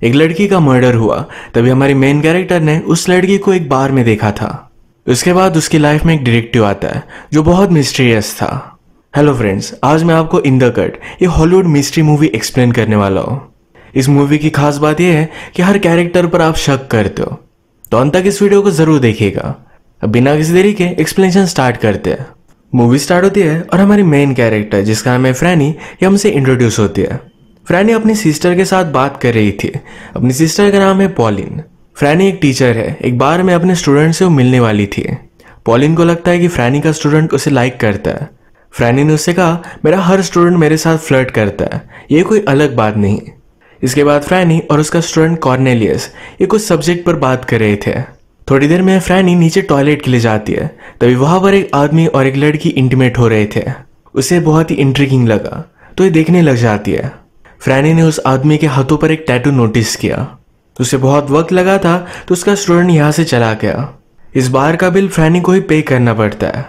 एक लड़की का मर्डर हुआ। तभी हमारी मेन कैरेक्टर ने उस लड़की को एक बार में देखा था। उसके बाद उसकी लाइफ में एक डिटेक्टिव आता है जो बहुत मिस्टीरियस था। हेलो फ्रेंड्स, आज मैं आपको इन द कट ये हॉलीवुड मिस्ट्री मूवी एक्सप्लेन करने वाला हूँ। इस मूवी की खास बात यह है कि हर कैरेक्टर पर आप शक करते हो, तो अंत तक इस वीडियो को जरूर देखिएगा। अब बिना किसी देरी के एक्सप्लेनेशन स्टार्ट करते हैं। मूवी स्टार्ट होती है और हमारी मेन कैरेक्टर जिसका नाम है फ्रैनी, ये हमसे इंट्रोड्यूस होती है। फ्रैनी अपनी सिस्टर के साथ बात कर रही थी। अपनी सिस्टर का नाम है पॉलिन। फ्रैनी एक टीचर है। एक बार में अपने स्टूडेंट से वो मिलने वाली थी। पॉलिन को लगता है कि फ्रैनी का स्टूडेंट उसे लाइक करता है। फ्रैनी ने उससे कहा, मेरा हर स्टूडेंट मेरे साथ फ्लर्ट करता है, ये कोई अलग बात नहीं। इसके बाद फ्रैनी और उसका स्टूडेंट कॉर्नेलियस ये कुछ सब्जेक्ट पर बात कर रहे थे। थोड़ी देर में फ्रैनी नीचे टॉयलेट के लिए जाती है। तभी वहां पर एक आदमी और एक लड़की इंटीमेट हो रहे थे। उसे बहुत ही इंट्रिगिंग लगा तो ये देखने लग जाती है। फ्रैनी ने उस आदमी के हाथों पर एक टैटू नोटिस किया। उसे बहुत वक्त लगा था तो उसका स्टूडेंट यहाँ से चला गया। इस बार का बिल फ्रैनी को ही पे करना पड़ता है।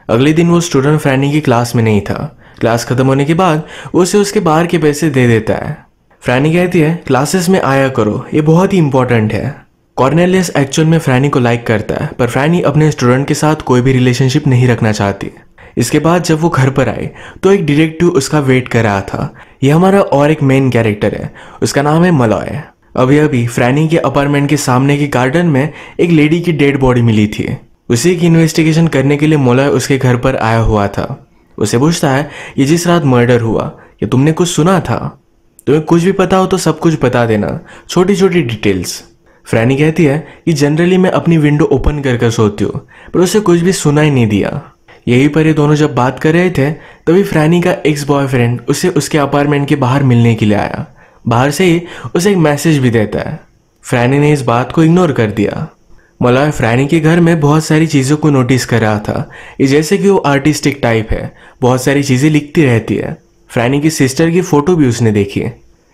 अगले दिन वो स्टूडेंट फ्रैनी की क्लास में नहीं था। क्लास खत्म होने के बाद वो उसे उसके बाहर के पैसे दे देता है। फ्रैनी कहती है, क्लासेस में आया करो, ये बहुत ही इंपॉर्टेंट है। कॉर्नेलियस एक्चुअल में फ्रैनी को लाइक करता है, पर फ्रैनी अपने स्टूडेंट के साथ कोई भी रिलेशनशिप नहीं रखना चाहती। इसके बाद जब वो घर पर आए तो एक डिटेक्टिव उसका वेट कर रहा था। ये हमारा और एक मेन कैरेक्टर है, उसका नाम है मलॉय। अभी अभी फ्रैनी के अपार्टमेंट के सामने के गार्डन में एक लेडी की डेड बॉडी मिली थी। उसी की इन्वेस्टिगेशन करने के लिए मलॉय उसके घर पर आया हुआ था। उसे पूछता है, ये जिस रात मर्डर हुआ, ये तुमने कुछ सुना था? तुम्हें कुछ भी पता हो तो सब कुछ बता देना, छोटी छोटी डिटेल्स। फ्रैनी कहती है कि जनरली मैं अपनी विंडो ओपन कर सोती हूँ, पर उसे कुछ भी सुना ही नहीं दिया। यहीं पर ये दोनों जब बात कर रहे थे तभी फ्रैनी का एक्स बॉयफ्रेंड उसे उसके अपार्टमेंट के बाहर मिलने के लिए आया। बाहर से ही उसे एक मैसेज भी देता है। फ्रैनी ने इस बात को इग्नोर कर दिया। मलॉय फ्रैनी के घर में बहुत सारी चीज़ों को नोटिस कर रहा था। ये जैसे कि वो आर्टिस्टिक टाइप है, बहुत सारी चीज़ें लिखती रहती है। फ्रैनी की सिस्टर की फोटो भी उसने देखी।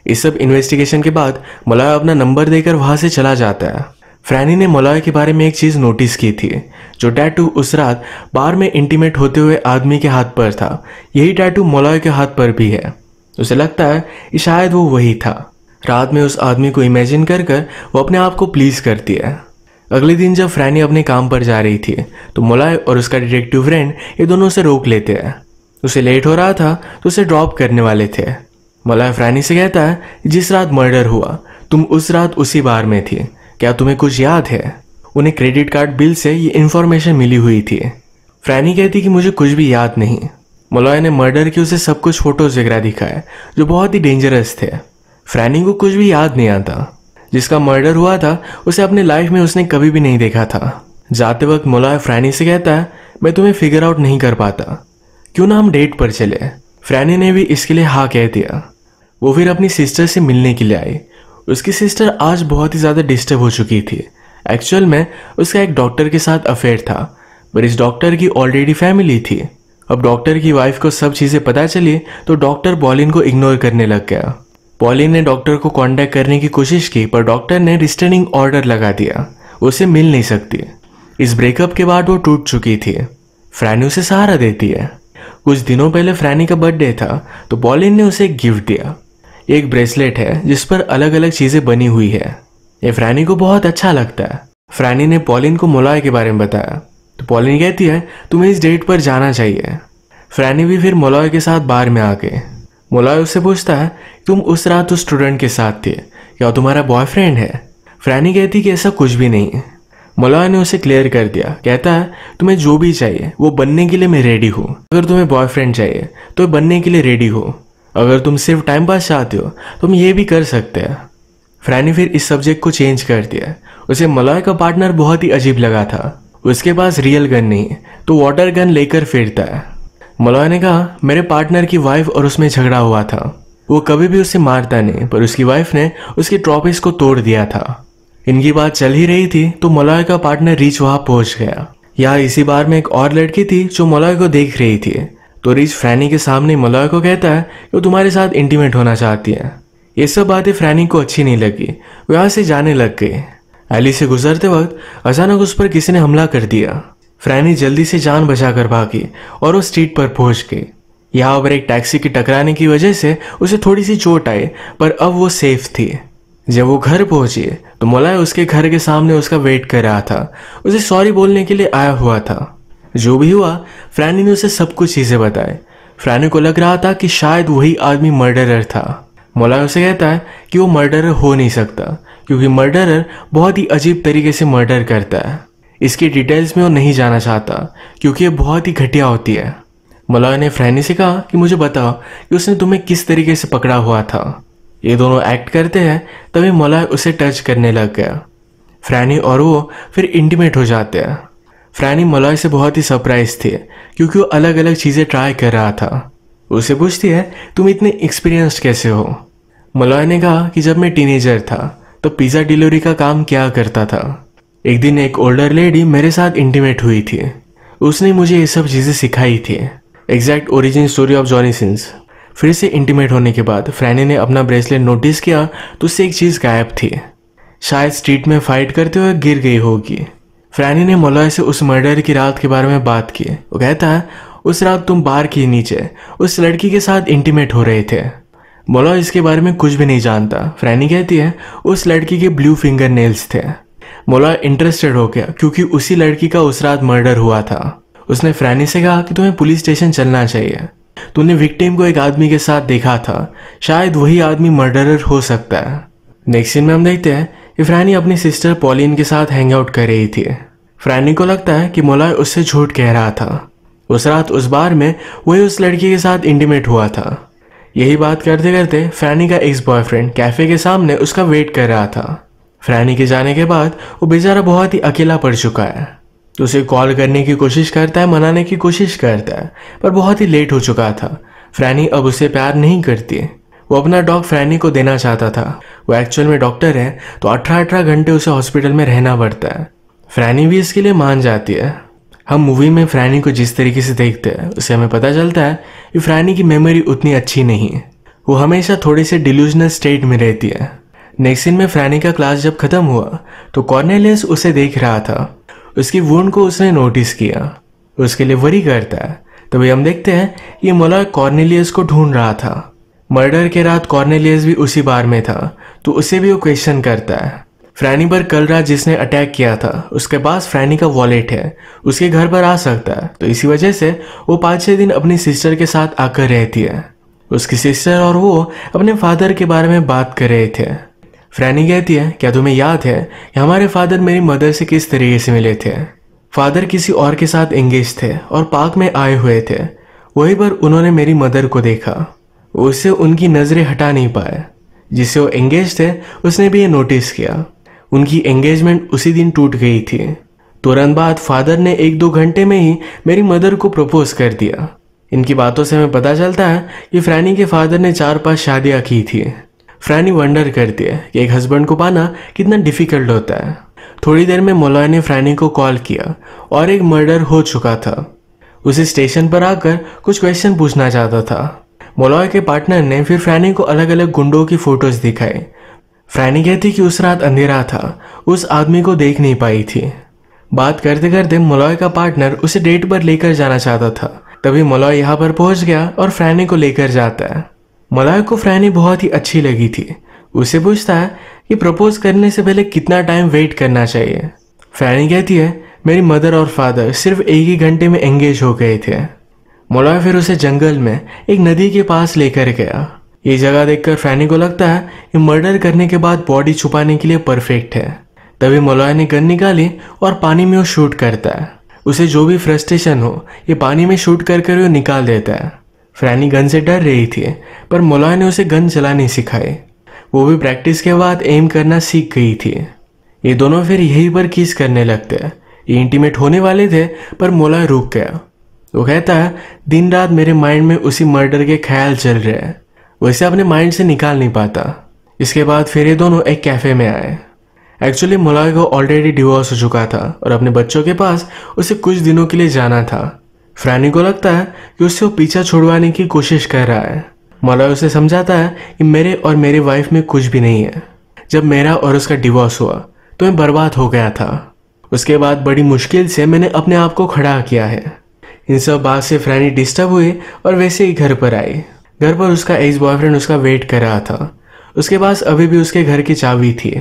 इस सब इन्वेस्टिगेशन के बाद मलॉय अपना नंबर देकर वहां से चला जाता है। फ्रैनी ने मलॉय के बारे में एक चीज नोटिस की थी, जो टैटू उस रात बार में इंटीमेट होते हुए आदमी के हाथ पर था। यही टैटू मलॉय के हाथ पर भी है। उसे लगता है कि शायद वो वही था। रात में उस आदमी को इमेजिन कर वो अपने आप को प्लीज करती है। अगले दिन जब फ्रैनी अपने काम पर जा रही थी तो मलॉय और उसका डिटेक्टिव फ्रेंड ये दोनों उसे रोक लेते हैं। उसे लेट हो रहा था तो उसे ड्रॉप करने वाले थे। मलॉय फ्रैनी से कहता है, जिस रात मर्डर हुआ तुम उस रात उसी बार में थी, क्या तुम्हें कुछ याद है? उन्हें क्रेडिट कार्ड बिल से ये इन्फॉर्मेशन मिली हुई थी। फ्रैनी कहती कि मुझे कुछ भी याद नहीं। मलॉय ने मर्डर की उसे सब कुछ फोटोज वगैरह दिखाए जो बहुत ही डेंजरस थे। फ्रैनी को कुछ भी याद नहीं आता। जिसका मर्डर हुआ था उसे अपने लाइफ में उसने कभी भी नहीं देखा था। जाते वक्त मलॉय फ्रैनी से कहता है, मैं तुम्हें फिगर आउट नहीं कर पाता, क्यों ना हम डेट पर चले? फ्रैनी ने भी इसके लिए हाँ कह दिया। वो फिर अपनी सिस्टर से मिलने के लिए आई। उसकी सिस्टर आज बहुत ही ज़्यादा डिस्टर्ब हो चुकी थी। एक्चुअल में उसका एक डॉक्टर के साथ अफेयर था, पर इस डॉक्टर की ऑलरेडी फैमिली थी। अब डॉक्टर की वाइफ को सब चीज़ें पता चली तो डॉक्टर पॉलिन को इग्नोर करने लग गया। पॉलिन ने डॉक्टर को कांटेक्ट करने की कोशिश की, पर डॉक्टर ने रिस्ट्रेनिंग ऑर्डर लगा दिया, उसे मिल नहीं सकती। इस ब्रेकअप के बाद वो टूट चुकी थी। फ्रैनी उसे सहारा देती है। कुछ दिनों पहले फ्रैनी का बर्थडे था तो पॉलिन ने उसे एक गिफ्ट दिया। एक ब्रेसलेट है जिस पर अलग अलग चीजें बनी हुई है। ये फ्रैनी को बहुत अच्छा लगता है। फ्रैनी ने पॉलिन को मलॉय के बारे में बताया तो पॉलिन कहती है, तुम्हें इस डेट पर जाना चाहिए। फ्रैनी भी फिर मलॉय के साथ बार में आ गए। मलॉय उससे पूछता है, तुम उस रात उस स्टूडेंट के साथ थे, क्या तुम्हारा बॉयफ्रेंड है? फ्रैनी कहती कि ऐसा कुछ भी नहीं। मलॉय ने उसे क्लियर कर दिया। कहता है, तुम्हें जो भी चाहिए वो बनने के लिए मैं रेडी हूँ। अगर तुम्हें बॉयफ्रेंड चाहिए तो बनने के लिए रेडी हो। अगर तुम सिर्फ टाइम पास चाहते हो तुम ये भी कर सकते हैं। फ्रैनी फिर इस सब्जेक्ट को चेंज कर दिया। उसे मलॉय का पार्टनर बहुत ही अजीब लगा था। उसके पास रियल गन नहीं तो वाटर गन लेकर फिरता है। मलॉय ने कहा, मेरे पार्टनर की वाइफ और उसमें झगड़ा हुआ था, वो कभी भी उसे मारता नहीं, पर उसकी वाइफ ने उसकी ट्रॉफीज को तोड़ दिया था। इनकी बात चल ही रही थी तो मलॉय का पार्टनर रिच वहां पहुंच गया। यहाँ इसी बार में एक और लड़की थी जो मलॉय को देख रही थी। तो रिच फ्रैनी के सामने मलॉय को कहता है कि वो तुम्हारे साथ इंटीमेट होना चाहती है। ये सब बातें फ्रैनी को अच्छी नहीं लगी। वो यहाँ से जाने लग गई। एली से गुजरते वक्त अचानक उस पर किसी ने हमला कर दिया। फ्रैनी जल्दी से जान बचाकर भागी और वो स्ट्रीट पर पहुंच गई। यहाँ पर एक टैक्सी की टकराने की वजह से उसे थोड़ी सी चोट आई, पर अब वो सेफ थी। जब वो घर पहुंची तो मोलाय उसके घर के सामने उसका वेट कर रहा था, उसे सॉरी बोलने के लिए आया हुआ था। जो भी हुआ, फ्रैनी ने उसे सब कुछ चीजें बताई। फ्रैनी को लग रहा था कि शायद वही आदमी मर्डरर था। मोलाय उसे कहता है कि वो मर्डरर हो नहीं सकता, क्योंकि मर्डरर बहुत ही अजीब तरीके से मर्डर करता है। इसकी डिटेल्स में वो नहीं जाना चाहता, क्योंकि ये बहुत ही घटिया होती है। मोलाय ने फ्रैनी से कहा कि मुझे बताओ कि उसने तुम्हें किस तरीके से पकड़ा हुआ था। ये दोनों एक्ट करते हैं, तभी मोलाय उसे टच करने लग गया। फ्रैनी और वो फिर इंटीमेट हो जाते हैं। फ्रैनी मोलाय से बहुत ही सरप्राइज थी, क्योंकि वो अलग अलग चीज़ें ट्राई कर रहा था। उसे पूछती है, तुम इतने एक्सपीरियंस्ड कैसे हो? मोलाय ने कहा कि जब मैं टीनेजर था तो पिज़्ज़ा डिलीवरी का काम किया करता था। एक दिन एक ओल्डर लेडी मेरे साथ इंटीमेट हुई थी। उसने मुझे ये सब चीज़ें सिखाई थी। Exact origin story of Johnny Sins. फिर से इंटीमेट होने के बाद फ्रैनी ने अपना ब्रेसलेट नोटिस किया तो उससे एक चीज़ गायब थी। शायद स्ट्रीट में फाइट करते हुए गिर गई होगी। फ्रैनी ने मोलाय से उस मर्डर की रात के बारे में बात की। वो कहता है, उस रात तुम बार के नीचे उस लड़की के साथ इंटीमेट हो रहे थे। मोलाय इसके बारे में कुछ भी नहीं जानता। फ्रैनी कहती है, उस लड़की के ब्लू फिंगर नेल्स थे। मोलाय इंटरेस्टेड हो गया, क्योंकि उसी लड़की का उस रात मर्डर हुआ था। उसने फ्रैनी से कहा कि तुम्हें पुलिस स्टेशन चलना चाहिए। तूने विक्टिम को एक आदमी के साथ देखा था, शायद वही आदमी मर्डरर हो सकता है। नेक्स्ट सीन में हम देखते हैं कि फ्रैनी अपनी सिस्टर पॉलिन के साथ हैंग आउट कर रही थी। फ्रैनी को लगता है कि मोलाय उससे झूठ कह रहा था। उस रात उस बार में वही उस लड़की के साथ इंटीमेट हुआ था। यही बात करते करते फ्रैनी का एक्स बॉयफ्रेंड कैफे के सामने उसका वेट कर रहा था। फ्रैनी के जाने के बाद वो बेचारा बहुत ही अकेला पड़ चुका है। तो उसे कॉल करने की कोशिश करता है, मनाने की कोशिश करता है, पर बहुत ही लेट हो चुका था। फ्रैनी अब उसे प्यार नहीं करती। वो अपना डॉग फ्रैनी को देना चाहता था। वो एक्चुअल में डॉक्टर है, तो 18 घंटे उसे हॉस्पिटल में रहना पड़ता है। फ्रैनी भी इसके लिए मान जाती है। हम मूवी में फ्रैनी को जिस तरीके से देखते हैं उससे हमें पता चलता है कि फ्रैनी की मेमोरी उतनी अच्छी नहीं है। वो हमेशा थोड़ी सी डिल्यूजनल स्टेट में रहती है। नेक्स्ट सीन में फ्रैनी का क्लास जब खत्म हुआ तो कॉर्नेलियस उसे देख रहा था। उसकी वुंड को उसने नोटिस किया, उसके लिए वरी करता है। तभी हम देखते हैं कि मोलाय कॉर्नेलियस को ढूंढ रहा था। मर्डर के रात कॉर्नेलियस भी उसी बार में था, तो उसे भी वो क्वेश्चन करता है। फ्रैनी पर कल रात जिसने अटैक किया था उसके पास फ्रैनी का वॉलेट है, उसके घर पर आ सकता है। तो इसी वजह से वो 5-6 दिन अपनी सिस्टर के साथ आकर रहती है। उसकी सिस्टर और वो अपने फादर के बारे में बात कर रहे थे। फ्रैनी कहती है, क्या तुम्हें याद है कि हमारे फादर मेरी मदर से किस तरीके से मिले थे? फादर किसी और के साथ एंगेज थे और पार्क में आए हुए थे। वहीं पर उन्होंने मेरी मदर को देखा। उससे उनकी नज़रें हटा नहीं पाए। जिससे वो एंगेज थे उसने भी ये नोटिस किया। उनकी एंगेजमेंट उसी दिन टूट गई थी। तुरंत बाद फादर ने 1-2 घंटे में ही मेरी मदर को प्रपोज कर दिया। इनकी बातों से हमें पता चलता है कि फ्रैनी के फादर ने 4-5 शादियाँ की थी। फ्रैनी वंडर करती है कि एक हस्बैंड को पाना कितना डिफिकल्ट होता है। थोड़ी देर में मोलाय ने फ्रैनी को कॉल किया और एक मर्डर हो चुका था। उसे स्टेशन पर आकर कुछ क्वेश्चन पूछना चाहता था। मोलाय के पार्टनर ने फिर फ्रैनी को अलग अलग गुंडों की फोटोज दिखाई। फ्रैनी कहती कि उस रात अंधेरा था, उस आदमी को देख नहीं पाई थी। बात करते करते मोलाय का पार्टनर उसे डेट पर लेकर जाना चाहता था। तभी मोलाय यहाँ पर पहुंच गया और फ्रैनी को लेकर जाता है। मोलाय को फ्रैनी बहुत ही अच्छी लगी थी। उसे पूछता है कि प्रपोज करने से पहले कितना टाइम वेट करना चाहिए। फ्रैनी कहती है, मेरी मदर और फादर सिर्फ 1 ही घंटे में एंगेज हो गए थे। मोलाय फिर उसे जंगल में एक नदी के पास लेकर गया। ये जगह देखकर फ्रैनी को लगता है कि मर्डर करने के बाद बॉडी छुपाने के लिए परफेक्ट है। तभी मोलाय ने गन निकाली और पानी में वो शूट करता है। उसे जो भी फ्रस्ट्रेशन हो ये पानी में शूट कर वो निकाल देता है। फ्रैनी गन से डर रही थी, पर मोलाय ने उसे गन चलानी सिखाई। वो भी प्रैक्टिस के बाद एम करना सीख गई थी। ये दोनों फिर यहीं पर किस करने लगते हैं। ये इंटीमेट होने वाले थे, पर मोलाय रुक गया। वो कहता है, दिन रात मेरे माइंड में उसी मर्डर के ख्याल चल रहे हैं, वैसे अपने माइंड से निकाल नहीं पाता। इसके बाद फिर ये दोनों एक कैफे में आए। एक्चुअली मोलाय को ऑलरेडी डिवोर्स हो चुका था और अपने बच्चों के पास उसे कुछ दिनों के लिए जाना था। फ्रैनी को लगता है कि उससे वो पीछा छुड़वाने की कोशिश कर रहा है। मोलाय उसे समझाता है कि मेरे और मेरी वाइफ में कुछ भी नहीं है। जब मेरा और उसका डिवोर्स हुआ तो मैं बर्बाद हो गया था। उसके बाद बड़ी मुश्किल से मैंने अपने आप को खड़ा किया है। इन सब बात से फ्रैनी डिस्टर्ब हुई और वैसे ही घर पर आई। घर पर उसका एक्स बॉयफ्रेंड उसका वेट कर रहा था। उसके पास अभी भी उसके घर की चाबी थी।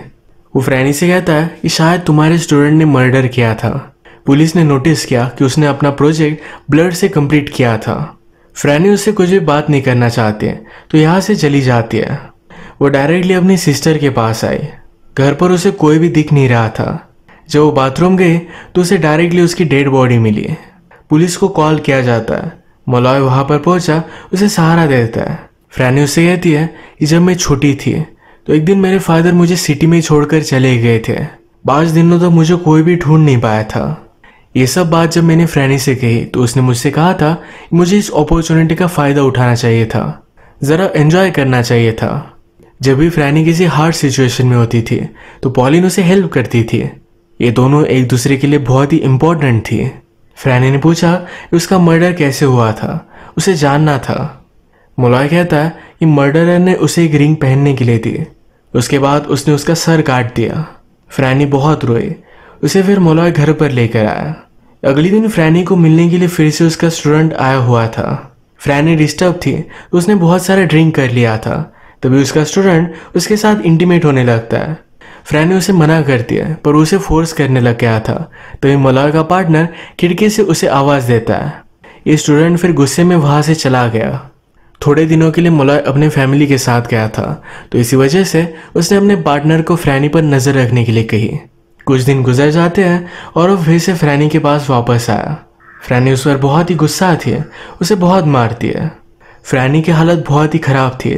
वो फ्रैनी से कहता है कि शायद तुम्हारे स्टूडेंट ने मर्डर किया था। पुलिस ने नोटिस किया कि उसने अपना प्रोजेक्ट ब्लड से कंप्लीट किया था। फ्रैनी उससे कुछ भी बात नहीं करना चाहती है तो यहाँ से चली जाती है। वो डायरेक्टली अपनी सिस्टर के पास आई। घर पर उसे कोई भी दिख नहीं रहा था। जब वो बाथरूम गई तो उसे डायरेक्टली उसकी डेड बॉडी मिली। पुलिस को कॉल किया जाता है। मॉलॉय वहां पर पहुंचा उसे सहारा देता है। फ्रैनी उससे कहती है कि जब मैं छोटी थी तो एक दिन मेरे फादर मुझे सिटी में छोड़कर चले गए थे। 5 दिनों तक मुझे कोई भी ढूंढ नहीं पाया था। ये सब बात जब मैंने फ्रैनी से कही तो उसने मुझसे कहा था कि मुझे इस अपॉर्चुनिटी का फायदा उठाना चाहिए था, जरा एंजॉय करना चाहिए था। जब भी फ्रैनी किसी हार्ड सिचुएशन में होती थी तो पॉलिन उसे हेल्प करती थी। ये दोनों एक दूसरे के लिए बहुत ही इंपॉर्टेंट थी। फ्रैनी ने पूछा कि उसका मर्डर कैसे हुआ था, उसे जानना था। मॉलॉय कहता है कि मर्डरर ने उसे एक रिंग पहनने के लिए दी। उसके बाद उसने उसका सर काट दिया। फ्रैनी बहुत रोई। उसे फिर मॉलॉय घर पर लेकर आया। अगले दिन फ्रैनी को मिलने के लिए फिर से उसका स्टूडेंट आया हुआ था। फ्रैनी डिस्टर्ब थी तो उसने बहुत सारा ड्रिंक कर लिया था। तभी उसका स्टूडेंट उसके साथ इंटीमेट होने लगता है। फ्रैनी उसे मना करती है पर उसे फोर्स करने लग गया था। तभी मॉलॉय का पार्टनर खिड़की से उसे आवाज देता है। ये स्टूडेंट फिर गुस्से में वहां से चला गया। थोड़े दिनों के लिए मॉलॉय अपने फैमिली के साथ गया था तो इसी वजह से उसने अपने पार्टनर को फ्रैनी पर नजर रखने के लिए कही। कुछ दिन गुजर जाते हैं और वो फिर से फ्रैनी के पास वापस आया। फ्रैनी उस पर बहुत ही गुस्सा आती है, उसे बहुत मारती है। फ्रैनी की हालत बहुत ही खराब थी।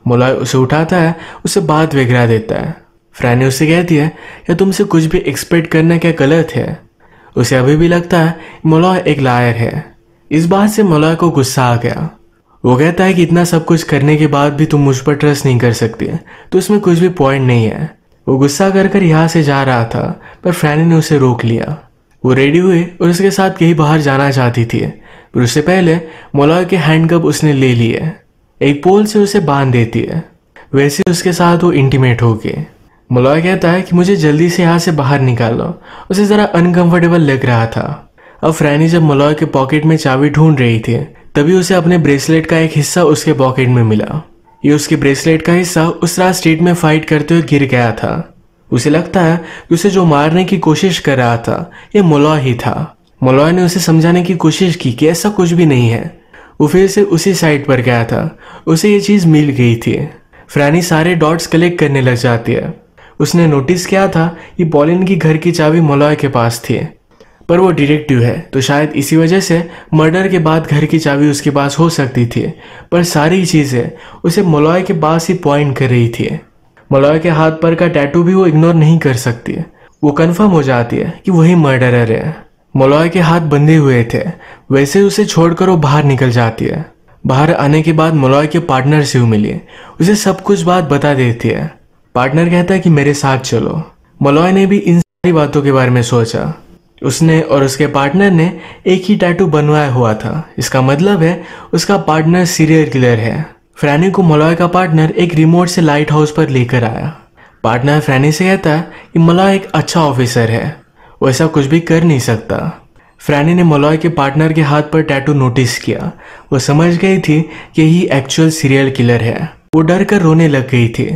मॉलॉय उसे उठाता है, उसे बात वगैरह देता है। फ्रैनी उससे कहती है कि तुमसे कुछ भी एक्सपेक्ट करना क्या गलत है। उसे अभी भी लगता है मॉलॉय एक लायर है। इस बात से मॉलॉय को गुस्सा आ गया। वो कहता है कि इतना सब कुछ करने के बाद भी तुम मुझ पर ट्रस्ट नहीं कर सकती तो इसमें कुछ भी पॉइंट नहीं है। वो गुस्सा कर यहाँ से जा रहा था पर फ्रैनी ने उसे रोक लिया। वो रेडी हुई और उसके साथ कहीं बाहर जाना चाहती थी पर उससे पहले मॉलॉय के हैंडकप उसने ले लिए। एक पोल से उसे बांध देती है। वैसे उसके साथ वो इंटीमेट हो गए। मॉलॉय कहता है कि मुझे जल्दी से यहाँ से बाहर निकालो। उसे जरा अनकंफर्टेबल लग रहा था। अब फ्रैनी जब मॉलॉय के पॉकेट में चाबी ढूंढ रही थी तभी उसे अपने ब्रेसलेट का एक हिस्सा उसके पॉकेट में मिला। ये उसके ब्रेसलेट का हिस्सा उस रात स्ट्रीट में फाइट करते हुए गिर गया था। उसे लगता है कि उसे जो मारने की कोशिश कर रहा था ये मॉलॉय ही था। मॉलॉय ने उसे समझाने की कोशिश की कि ऐसा कुछ भी नहीं है। वो फिर से उसी साइड पर गया था। उसे ये चीज मिल गई थी। फ्रैनी सारे डॉट्स कलेक्ट करने लग जाती है। उसने नोटिस किया था कि पॉलिन की घर की चाबी मॉलॉय के पास थी पर वो डिटेक्टिव है तो शायद इसी वजह से मर्डर के बाद घर की चाबी उसके पास हो सकती थी। पर सारी चीजें उसे मॉलॉय के पास ही पॉइंट कर रही थी। मॉलॉय के हाथ पर का टैटू भी वो इग्नोर नहीं कर सकती। वो कंफर्म हो जाती है कि वही मर्डरर है। मॉलॉय के हाथ बंधे हुए थे, वैसे उसे छोड़कर वो बाहर निकल जाती है। बाहर आने के बाद मॉलॉय के पार्टनर से मिली। उसे सब कुछ बात बता देती है। पार्टनर कहता है कि मेरे साथ चलो। मॉलॉय ने भी इन सारी बातों के बारे में सोचा। उसने और उसके पार्टनर ने एक ही टैटू बनवाया हुआ था। इसका मतलब है उसका पार्टनर सीरियल किलर है। फ्रैनी को मॉलॉय का पार्टनर एक रिमोट से लाइट हाउस पर लेकर आया। पार्टनर फ्रैनी से कहता है कि मॉलॉय एक अच्छा ऑफिसर है, वो ऐसा कुछ भी कर नहीं सकता। फ्रैनी ने मॉलॉय के पार्टनर के हाथ पर टैटू नोटिस किया। वो समझ गई थी कि यही एक्चुअल सीरियल किलर है। वो डर कर रोने लग गई थी।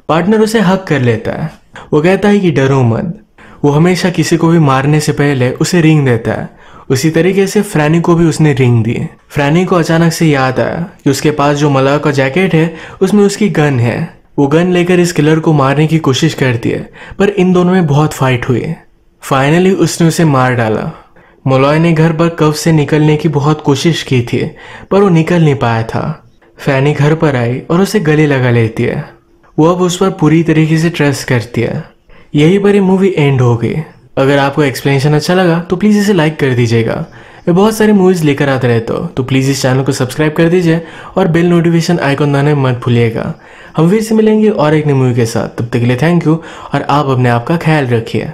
पार्टनर उसे हक कर लेता है। वो कहता है कि डरो मत। वो हमेशा किसी को भी मारने से पहले उसे रिंग देता है। उसी तरीके से फ्रैनी को भी उसने रिंग दी। फ्रैनी को अचानक से याद आया कि उसके पास जो मॉलॉय का जैकेट है उसमें उसकी गन है। वो गन लेकर इस किलर को मारने की कोशिश करती है पर इन दोनों में बहुत फाइट हुई। फाइनली उसने उसे मार डाला। मॉलॉय ने घर पर कफ से निकलने की बहुत कोशिश की थी पर वो निकल नहीं पाया था। फ्रैनी घर पर आई और उसे गले लगा लेती है। वो अब उस पर पूरी तरीके से ट्रस्ट करती है। यही पर ये मूवी एंड हो गई। अगर आपको एक्सप्लेनेशन अच्छा लगा तो प्लीज़ इसे लाइक कर दीजिएगा। मैं बहुत सारी मूवीज़ लेकर आता रहता हूँ तो प्लीज़ इस चैनल को सब्सक्राइब कर दीजिए और बेल नोटिफिकेशन आइकॉन दबाना मत भूलिएगा। हम फिर से मिलेंगे और एक नई मूवी के साथ। तब तक के लिए थैंक यू और आप अपने आप का ख्याल रखिए।